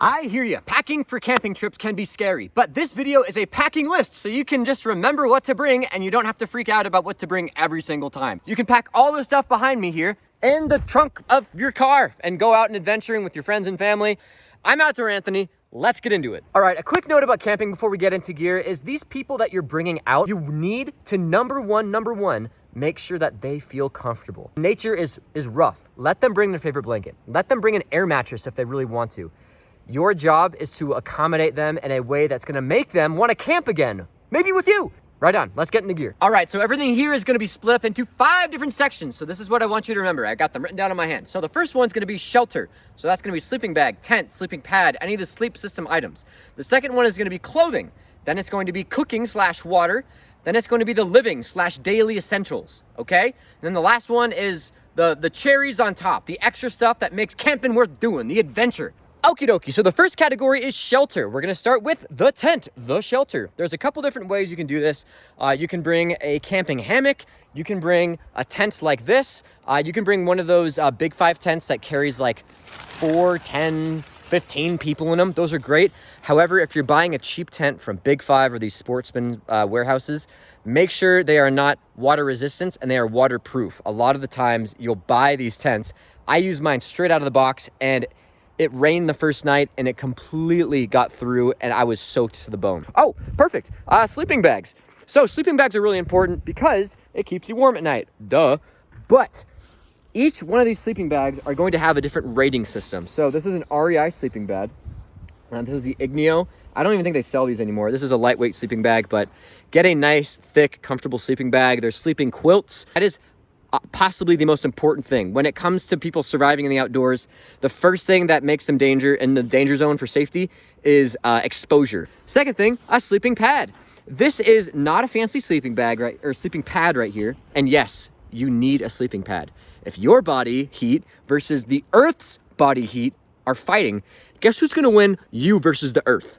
I hear you. Packing for camping trips can be scary, but this video is a packing list, so you can just remember what to bring and you don't have to freak out about what to bring every single time. You can pack all the stuff behind me here in the trunk of your car and go out and adventuring with your friends and family. I'm OutdoorAnthony. Let's get into it. All right, a quick note about camping before we get into gear is these people that you're bringing out, you need to number one, make sure that they feel comfortable. Nature is rough. Let them bring their favorite blanket. Let them bring an air mattress if they really want to. Your job is to accommodate them in a way that's gonna make them wanna camp again, maybe with you. Right on, let's get into gear. All right, so everything here is gonna be split up into 5 different sections. So this is what I want you to remember. I got them written down on my hand. So the first one's gonna be shelter. So that's gonna be sleeping bag, tent, sleeping pad, any of the sleep system items. The second one is gonna be clothing. Then it's going to be cooking/water. Then it's going to be the living/daily essentials, okay? And then the last one is the cherries on top, the extra stuff that makes camping worth doing, the adventure. Okie dokie, so the first category is shelter. We're gonna start with the tent, the shelter. There's a couple different ways you can do this. You can bring a camping hammock. You can bring a tent like this. You can bring one of those Big 5 tents that carries like 4, 10, 15 people in them. Those are great. However, if you're buying a cheap tent from Big 5 or these sportsman warehouses, make sure they are not water resistant and they are waterproof. A lot of the times you'll buy these tents. I use mine straight out of the box and it rained the first night and it completely got through and I was soaked to the bone. Oh, perfect. Sleeping bags. So sleeping bags are really important because it keeps you warm at night. Duh. But each one of these sleeping bags are going to have a different rating system. So this is an REI sleeping bag. This is the Igneo. I don't even think they sell these anymore. This is a lightweight sleeping bag, but get a nice, thick, comfortable sleeping bag. There's sleeping quilts. That is possibly the most important thing. When it comes to people surviving in the outdoors, the first thing that makes them in the danger zone for safety is exposure. Second thing, a sleeping pad. This is not a fancy sleeping bag, right, or sleeping pad right here. And yes, you need a sleeping pad. If your body heat versus the Earth's body heat are fighting, guess who's gonna win? You versus the Earth.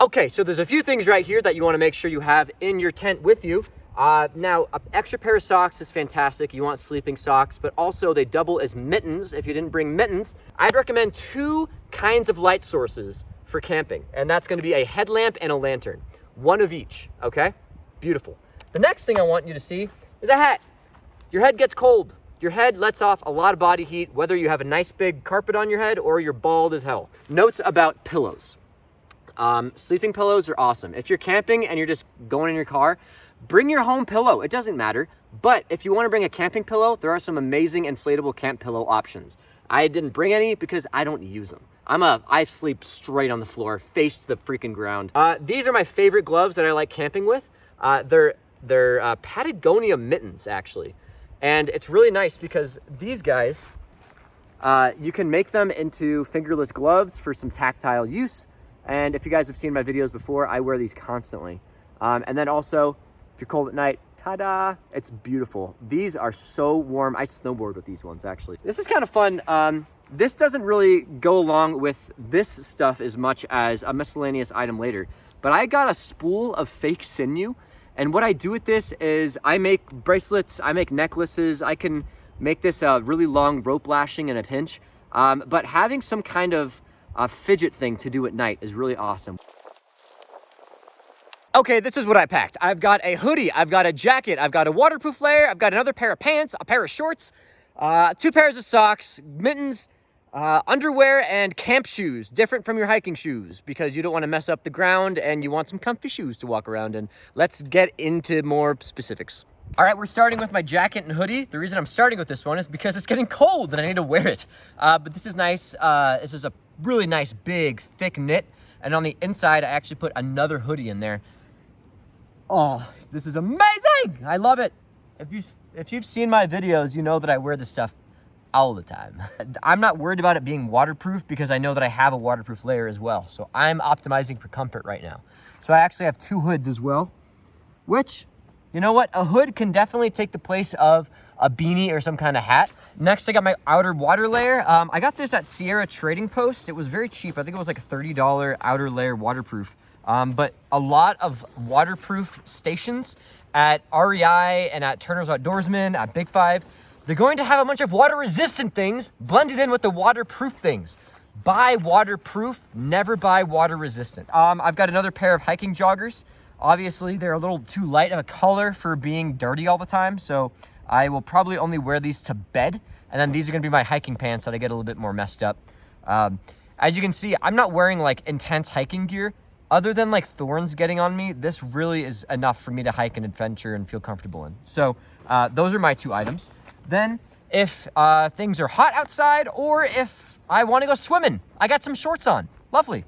Okay, so there's a few things right here that you wanna make sure you have in your tent with you. Now, an extra pair of socks is fantastic. You want sleeping socks, but also they double as mittens if you didn't bring mittens. I'd recommend 2 kinds of light sources for camping, and that's gonna be a headlamp and a lantern. One of each, okay? Beautiful. The next thing I want you to see is a hat. Your head gets cold. Your head lets off a lot of body heat, whether you have a nice big carpet on your head or you're bald as hell. Notes about pillows. Sleeping pillows are awesome. If you're camping and you're just going in your car, bring your home pillow. It doesn't matter. But if you want to bring a camping pillow, there are some amazing inflatable camp pillow options. I didn't bring any because I don't use them. I sleep straight on the floor, face to the freaking ground. These are my favorite gloves that I like camping with. They're Patagonia mittens, actually. And it's really nice because these guys, you can make them into fingerless gloves for some tactile use. And if you guys have seen my videos before, I wear these constantly. And then also, if you're cold at night, ta-da, it's beautiful. These are so warm. I snowboard with these ones, actually. This is kind of fun. This doesn't really go along with this stuff as much as a miscellaneous item later, but I got a spool of fake sinew. And what I do with this is I make bracelets, I make necklaces, I can make this a really long rope lashing in a pinch. But having some kind of fidget thing to do at night is really awesome. Okay, this is what I packed. I've got a hoodie, I've got a jacket, I've got a waterproof layer, I've got another pair of pants, a pair of shorts, 2 pairs of socks, mittens, underwear, and camp shoes, different from your hiking shoes because you don't want to mess up the ground and you want some comfy shoes to walk around in. Let's get into more specifics. All right, we're starting with my jacket and hoodie. The reason I'm starting with this one is because it's getting cold and I need to wear it. But this is nice. This is a really nice, big, thick knit. And on the inside, I actually put another hoodie in there. Oh, this is amazing. I love it. If you've seen my videos, you know that I wear this stuff all the time. I'm not worried about it being waterproof because I know that I have a waterproof layer as well. So I'm optimizing for comfort right now. So I actually have 2 hoods as well, which, you know what? A hood can definitely take the place of a beanie or some kind of hat. Next, I got my outer water layer. I got this at Sierra Trading Post. It was very cheap. I think it was like a $30 outer layer waterproof. But a lot of waterproof stations at REI and at Turner's Outdoorsman, at Big 5, they're going to have a bunch of water resistant things blended in with the waterproof things. Buy waterproof, never buy water resistant. I've got another pair of hiking joggers. Obviously, they're a little too light of a color for being dirty all the time, so I will probably only wear these to bed, and then these are gonna be my hiking pants that I get a little bit more messed up. As you can see, I'm not wearing like intense hiking gear. Other than like thorns getting on me, this really is enough for me to hike and adventure and feel comfortable in. So those are my 2 items. Then if things are hot outside or if I want to go swimming, I got some shorts on. Lovely.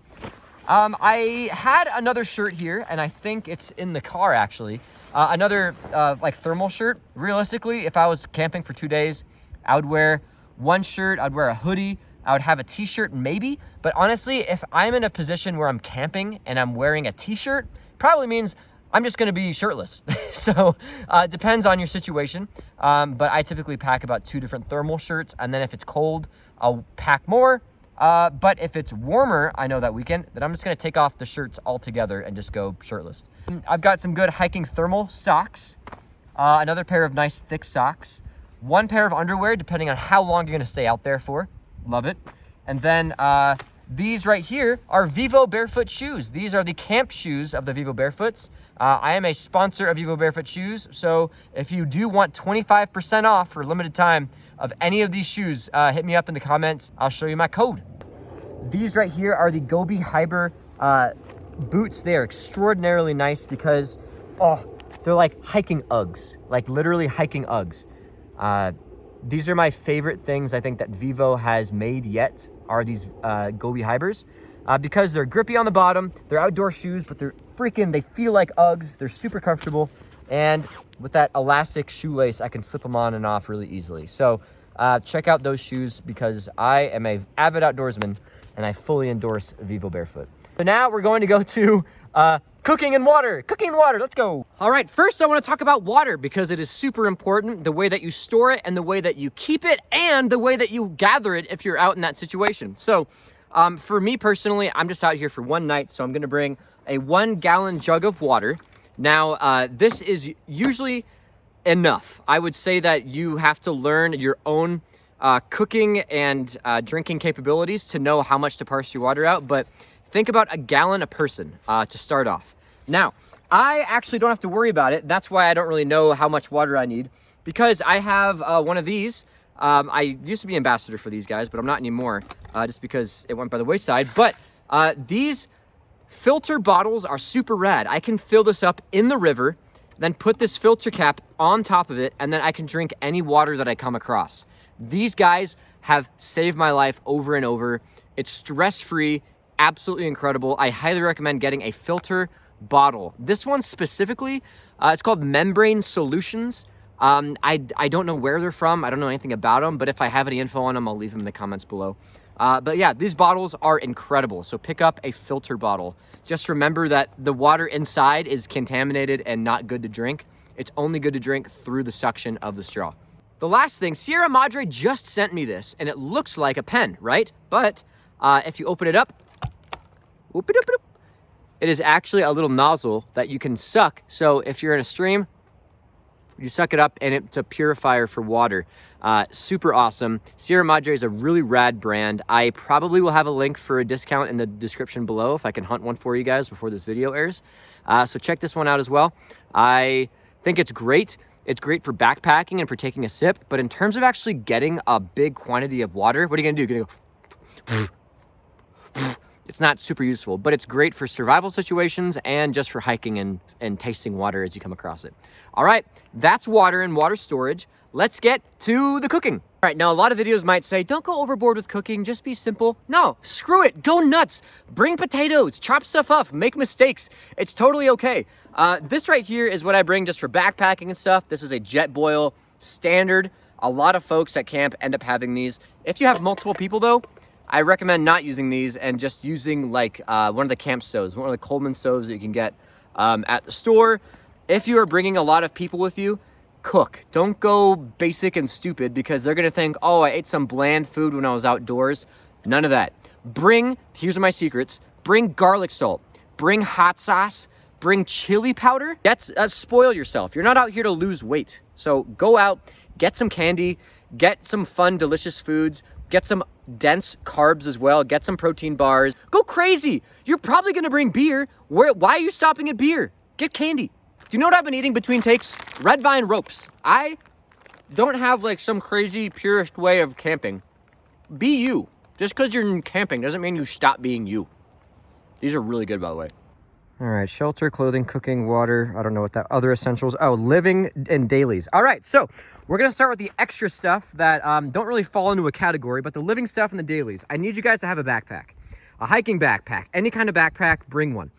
I had another shirt here, and I think it's in the car actually. Another like thermal shirt. Realistically, if I was camping for 2 days, I would wear one shirt, I'd wear a hoodie, I would have a t-shirt maybe. But honestly, if I'm in a position where I'm camping and I'm wearing a t-shirt, probably means I'm just gonna be shirtless. So it depends on your situation. But I typically pack about 2 different thermal shirts, and then if it's cold, I'll pack more. But if it's warmer, I know that weekend, then I'm just gonna take off the shirts altogether and just go shirtless. I've got some good hiking thermal socks, another pair of nice thick socks, 1 pair of underwear, depending on how long you're gonna stay out there for. Love it. And then these right here are Vivo Barefoot shoes. These are the camp shoes of the Vivo Barefoots. I am a sponsor of Vivo Barefoot shoes, so if you do want 25% off for a limited time of any of these shoes, hit me up in the comments. I'll show you my code. These right here are the Gobi Hyper boots. They are extraordinarily nice because, they're like hiking Uggs, like literally hiking Uggs. These are my favorite things I think that Vivo has made yet, are these Gobi Hybers. Because they're grippy on the bottom, they're outdoor shoes, but they feel like Uggs. They're super comfortable. And with that elastic shoelace, I can slip them on and off really easily. So check out those shoes because I am an avid outdoorsman and I fully endorse Vivo Barefoot. So now we're going to go to cooking and water. Cooking and water, let's go. All right, first I want to talk about water because it is super important, the way that you store it and the way that you keep it and the way that you gather it if you're out in that situation. So for me personally, I'm just out here for 1 night, so I'm gonna bring a 1-gallon jug of water. Now, this is usually enough. I would say that you have to learn your own cooking and drinking capabilities to know how much to parse your water out, but think about 1 gallon a person to start off. Now, I actually don't have to worry about it. That's why I don't really know how much water I need, because I have one of these. I used to be ambassador for these guys, but I'm not anymore, just because it went by the wayside. But these filter bottles are super rad. I can fill this up in the river, then put this filter cap on top of it, and then I can drink any water that I come across. These guys have saved my life over and over. It's stress-free, absolutely incredible. I highly recommend getting a filter bottle. This one specifically, it's called Membrane Solutions. I don't know where they're from. I don't know anything about them, but if I have any info on them, I'll leave them in the comments below. But yeah, these bottles are incredible. So pick up a filter bottle. Just remember that the water inside is contaminated and not good to drink. It's only good to drink through the suction of the straw. The last thing, Sierra Madre just sent me this, and it looks like a pen, right? But if you open it up, it is actually a little nozzle that you can suck. So if you're in a stream, you suck it up and it's a purifier for water. Super awesome. Sierra Madre is a really rad brand. I probably will have a link for a discount in the description below if I can hunt one for you guys before this video airs. So check this one out as well. I think it's great. It's great for backpacking and for taking a sip, but in terms of actually getting a big quantity of water, what are you gonna do? You're gonna go it's not super useful, but it's great for survival situations and just for hiking and tasting water as you come across it. All right, that's water and water storage. Let's get to the cooking. All right, now a lot of videos might say, don't go overboard with cooking, just be simple. No, screw it, go nuts. Bring potatoes, chop stuff up, make mistakes. It's totally okay. This right here is what I bring just for backpacking and stuff. This is a Jetboil standard. A lot of folks at camp end up having these. If you have multiple people though, I recommend not using these and just using like one of the camp stoves, one of the Coleman stoves that you can get at the store. If you are bringing a lot of people with you, cook. Don't go basic and stupid because they're gonna think, oh, I ate some bland food when I was outdoors. None of that. Here's my secrets, bring garlic salt, bring hot sauce, bring chili powder. That's spoil yourself. You're not out here to lose weight. So go out, get some candy, get some fun, delicious foods, get some dense carbs as well. Get some protein bars. Go crazy. You're probably gonna bring beer. Why are you stopping at beer? Get candy. Do you know what I've been eating between takes? Red Vine ropes. I don't have like some crazy purist way of camping. Be you. Just because you're camping doesn't mean you stop being you. These are really good, by the way. All right, shelter, clothing, cooking, water. I don't know what that other essentials. Oh, living and dailies. All right, so we're gonna start with the extra stuff that don't really fall into a category, but the living stuff and the dailies. I need you guys to have a backpack, a hiking backpack, any kind of backpack, bring one.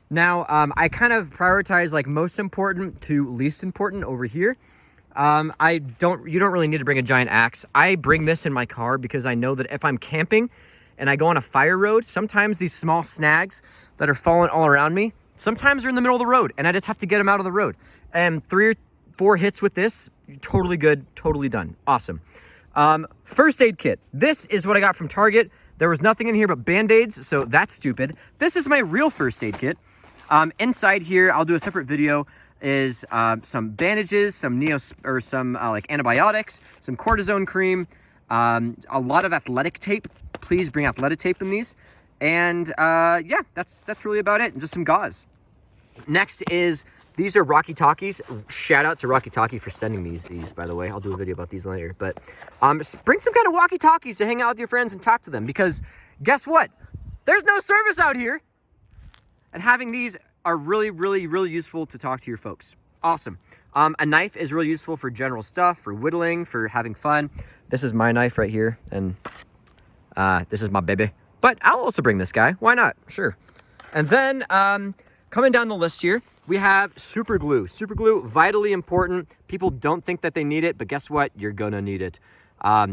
Now, I kind of prioritize like most important to least important over here. You don't really need to bring a giant axe. I bring this in my car because I know that if I'm camping and I go on a fire road, sometimes these small snags that are falling all around me, sometimes they're in the middle of the road and I just have to get them out of the road. And 3 or 4 hits with this, totally good, totally done. Awesome. First aid kit. This is what I got from Target. There was nothing in here but Band-Aids, so that's stupid. This is my real first aid kit. Inside here, I'll do a separate video, is some bandages, some like antibiotics, some cortisone cream, a lot of athletic tape. Please bring athletic tape in these. And yeah, that's really about it. And just some gauze. Next is, these are Talkies. Shout out to Talkie for sending these, by the way. I'll do a video about these later. But bring some kind of walkie-talkies to hang out with your friends and talk to them. Because guess what? There's no service out here. And having these are really, really, really useful to talk to your folks. Awesome. A knife is really useful for general stuff, for whittling, for having fun. This is my knife right here. And this is my baby. But I'll also bring this guy. Why not? Sure. And then coming down the list here, we have super glue. Super glue, vitally important. People don't think that they need it, but guess what? You're gonna need it.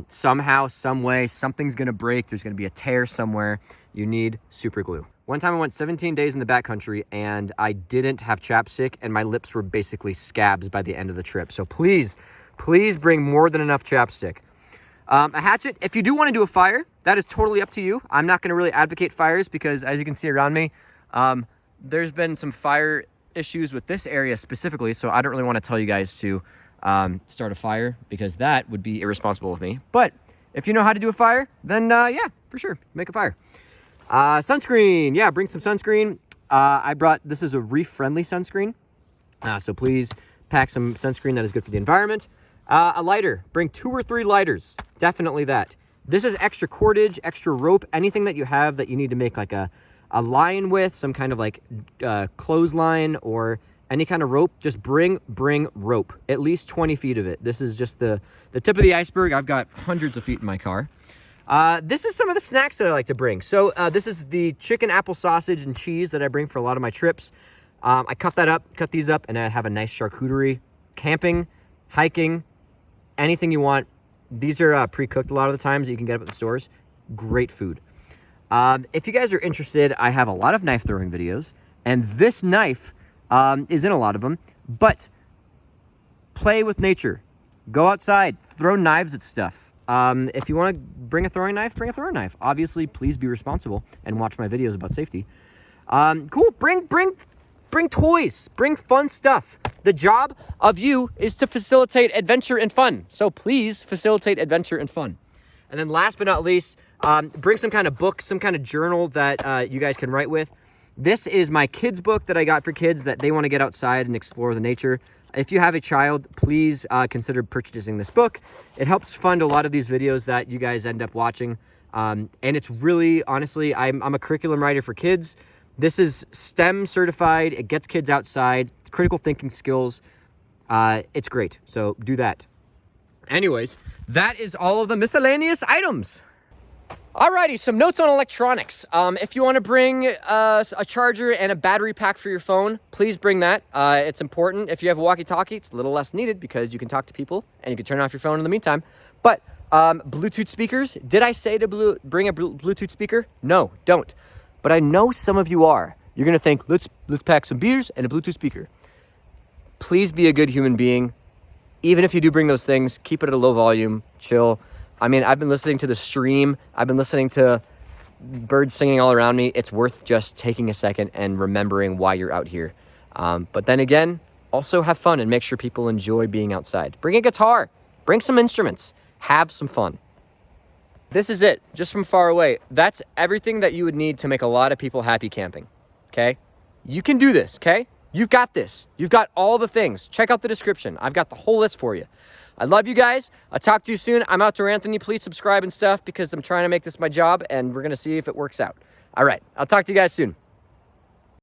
Somehow, some way, something's gonna break. There's gonna be a tear somewhere. You need super glue. One time I went 17 days in the backcountry and I didn't have chapstick and my lips were basically scabs by the end of the trip. So please, please bring more than enough chapstick. A hatchet, if you do want to do a fire, that is totally up to you. I'm not going to really advocate fires because as you can see around me, there's been some fire issues with this area specifically. So I don't really want to tell you guys to start a fire because that would be irresponsible of me. But if you know how to do a fire, then yeah, for sure, make a fire. Sunscreen, yeah, bring some sunscreen. This is a reef-friendly sunscreen. So please pack some sunscreen that is good for the environment. A lighter, bring 2 or 3 lighters, definitely that. This is extra cordage, extra rope, anything that you have that you need to make like a line with, some kind of like clothesline or any kind of rope, just bring rope, at least 20 feet of it. This is just the tip of the iceberg. I've got hundreds of feet in my car. This is some of the snacks that I like to bring. So this is the chicken, apple, sausage, and cheese that I bring for a lot of my trips. I cut these up, and I have a nice charcuterie. Camping, hiking, anything you want. These are pre-cooked a lot of the times that you can get up at the stores. Great food. If you guys are interested, I have a lot of knife throwing videos, and this knife is in a lot of them. But play with nature. Go outside. Throw knives at stuff. If you want to bring a throwing knife, bring a throwing knife. Obviously, please be responsible and watch my videos about safety. Cool. Bring toys. Bring fun stuff. The job of you is to facilitate adventure and fun. So please facilitate adventure and fun. And then last but not least, bring some kind of book, some kind of journal that you guys can write with. This is my kids' book that I got for kids that they want to get outside and explore the nature. If you have a child, please consider purchasing this book. It helps fund a lot of these videos that you guys end up watching. And it's really, honestly, I'm a curriculum writer for kids. This is STEM certified. It gets kids outside, critical thinking skills. It's great. So do that. Anyways, that is all of the miscellaneous items. Alrighty, some notes on electronics. If you want to bring a charger and a battery pack for your phone, please bring that. It's important. If you have a walkie-talkie, it's a little less needed because you can talk to people and you can turn off your phone in the meantime. But Bluetooth speakers, did I say to bring a Bluetooth speaker? No, don't. But I know some of you are. You're going to think, let's pack some beers and a Bluetooth speaker. Please be a good human being. Even if you do bring those things, keep it at a low volume, chill. I mean, I've been listening to the stream. I've been listening to birds singing all around me. It's worth just taking a second and remembering why you're out here. But then again, also have fun and make sure people enjoy being outside. Bring a guitar. Bring some instruments. Have some fun. This is it, just from far away. That's everything that you would need to make a lot of people happy camping, okay? You can do this, okay? You've got this. You've got all the things. Check out the description. I've got the whole list for you. I love you guys. I'll talk to you soon. I'm Outdoor Anthony. Please subscribe and stuff because I'm trying to make this my job, and we're going to see if it works out. All right. I'll talk to you guys soon.